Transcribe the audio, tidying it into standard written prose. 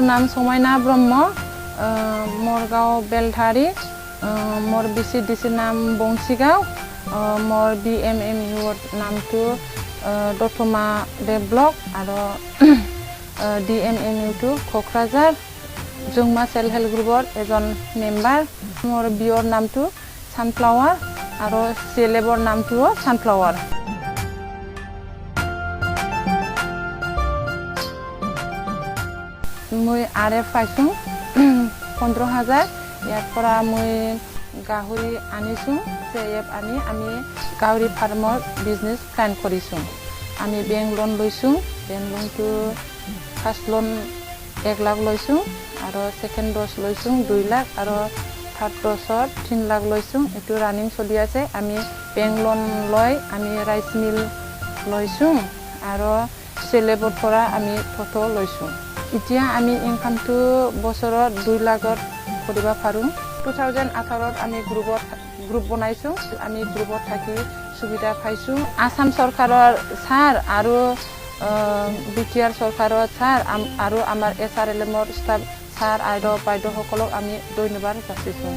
मोर नाम समायना ब्रह्म मोरगाव बेलधारी मोर BCDC नाम बंसिगाव मोर BMMU नाम तो दतमा डेभलप आरो DMMU तो कक्राझार जोंमा सेल्फ हेल्प ग्रुपर एजन मेम्बार मोर बियर नाम तो सानफ्लावर आरो सेलेबर नाम तो सानफ्लावर मैं RF पाइसुं 15,000 यार परा मैं गाहरी आनिसुं CF आनी आमी गाहरी फार्मर बिजनेस प्लान करिसुं आमी बैंक लोन लइसुं बैंक लोन तो फार्स्ट लोन 1 लाख लइसुं आरो सेकेंड डोज लइसुं 2 लाख आरो थार्ड डोजर 3 लाख लइसुं एतु रानिंग चलि आछे आमी बैंक लोन लय आमी राइस मिल लइसुं आरो सेलेबर परा आमी टटो लइसुं इतिया आमी इनकाम तो बছৰত 2 लाखर কৰিবা পাৰো 2018 आमी ग्रुप बनाइছো आमी ग्रुपत থাকি সুবিধা পাইছো আসাম সৰকাৰৰ সাৰ আৰু বিটিআৰ সৰকাৰৰ সাৰ আৰু আমাৰ SRLMৰ স্টাফ সাৰ আৰু বাইদেউ সকলক আমি ধন্যবাদ যাচিছো।